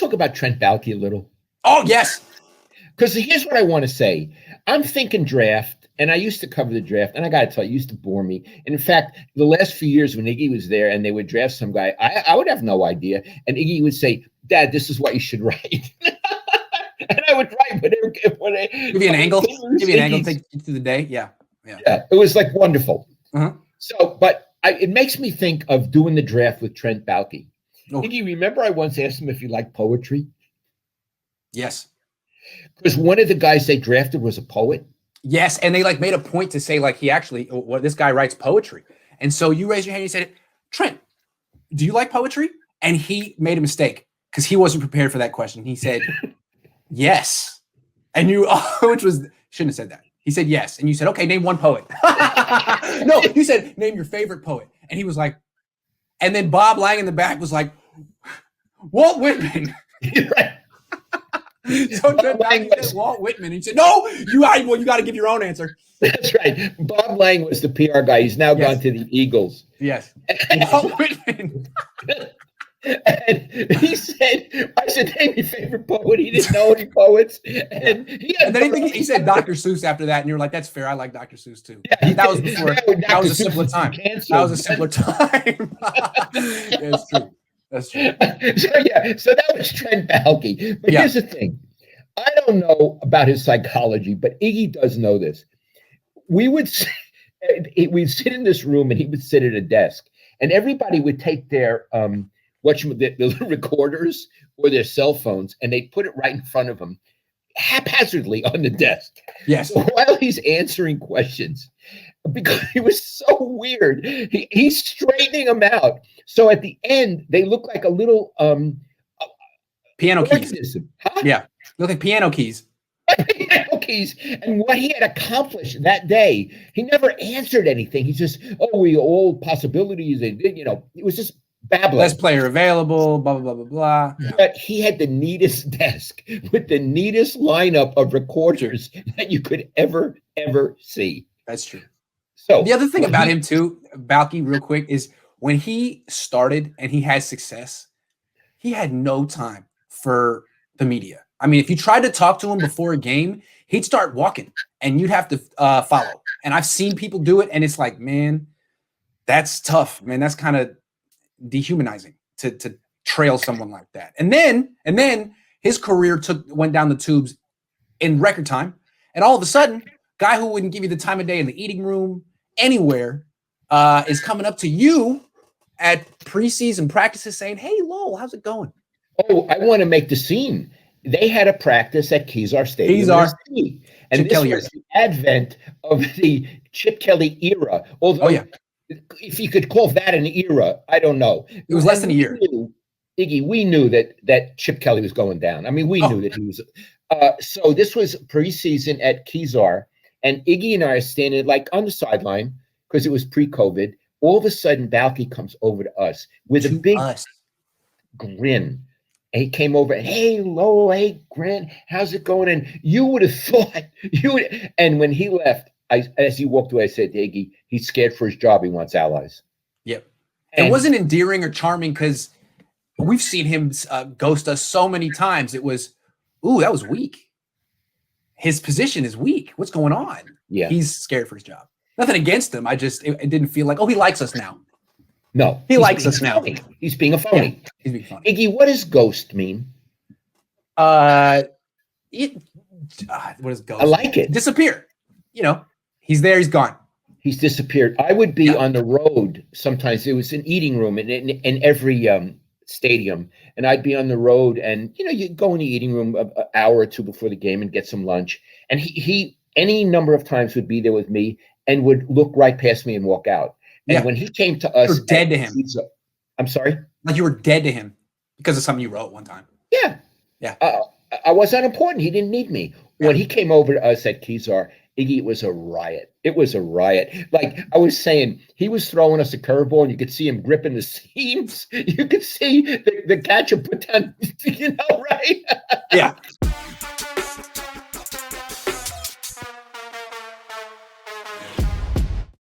talk about Trent Baalke a little? Oh, yes. Because here's what I want to say. I'm thinking draft, and I used to cover the draft, and I got to tell you, it used to bore me. And in fact, the last few years when Iggy was there and they would draft some guy, I would have no idea. And Iggy would say, Dad, this is what you should write. And I would write whatever. Give you an angle. Give you an angle. Take you through the day. Yeah. It was like wonderful. Uh-huh. So, but it makes me think of doing the draft with Trent Baalke. Oh. Iggy, remember I once asked him if he liked poetry? Yes. Because one of the guys they drafted was a poet. Yes, and they like made a point to say like he actually, this guy writes poetry. And so you raised your hand and you said, Trent, do you like poetry? And he made a mistake because he wasn't prepared for that question. He said, yes. And you, which was, shouldn't have said that. He said yes. And you said, okay, name one poet. No, you said, name your favorite poet. And he was like, and then Bob Lang in the back was like, Walt Whitman. Right. So Trent Baalke said Walt Whitman. He said, no, you got to give your own answer. That's right. Bob Lang was the PR guy. He's now gone to the Eagles. Yes. Walt Whitman. And he said, I said, name your favorite poet. He didn't know any poets. And then he said Dr. Seuss after that. And you're like, that's fair. I like Dr. Seuss too. Yeah, that was before. That was a simpler time. That was a simpler time. Yeah, it's true. That's true. So that was Trent Baalke. But here's the thing. I don't know about his psychology, but Iggy does know this. We'd sit in this room and he would sit at a desk and everybody would take their the recorders or their cell phones and they'd put it right in front of him haphazardly on the desk. Yes. So while he's answering questions, because he was so weird, he's straightening them out. So at the end, they look like a little piano keys. Huh? Yeah, look like piano keys. Piano keys. And what he had accomplished that day, he never answered anything. He just, all possibilities. And it was just babbling. Best player available, blah, blah, blah, blah, blah. Yeah. But he had the neatest desk with the neatest lineup of recorders that you could ever see. That's true. So the other thing about him too, Baalke, real quick, is when he started and he had success, he had no time for the media. I mean, if you tried to talk to him before a game, he'd start walking and you'd have to follow. And I've seen people do it and it's like, man, that's tough, man. That's kind of dehumanizing to trail someone like that. And then his career went down the tubes in record time. And all of a sudden, guy who wouldn't give you the time of day in the eating room, anywhere, is coming up to you at preseason practices saying, hey, Lowell, how's it going? Oh, I want to make the scene. They had a practice at Kezar Stadium. And this was the advent of the Chip Kelly era. Although, if you could call that an era, I don't know. It was less than a year. Iggy, we knew that Chip Kelly was going down. I mean, we knew that he was. So this was preseason at Kezar. And Iggy and I are standing like on the sideline because it was pre-COVID. All of a sudden, Baalke comes over to us with a big grin. And he came over, hey, Lowell, hey, Grant, how's it going? And you would have thought, and when he left, as he walked away, I said to Iggy, he's scared for his job. He wants allies. Yep. And it wasn't endearing or charming because we've seen him ghost us so many times. It was, that was weak. His position is weak. What's going on? Yeah. He's scared for his job. Nothing against him. It didn't feel like, he likes us now. No. He likes us now. He's being a phony. Yeah, he's being phony. Iggy, what does ghost mean? What is ghost? I like it. Disappear. He's there, he's gone. He's disappeared. I would be on the road. Sometimes there was an eating room in every stadium, and I'd be on the road, and you go in the eating room an hour or two before the game and get some lunch. And he any number of times would be there with me and would look right past me and walk out. And when he came to us, you were dead to him. I'm sorry? Like you were dead to him because of something you wrote one time. Yeah. Yeah. I was unimportant. He didn't need me. When he came over to us at Kezar, Iggy, it was a riot. It was a riot. Like I was saying, he was throwing us a curveball and you could see him gripping the seams. You could see the catcher put down, right? Yeah.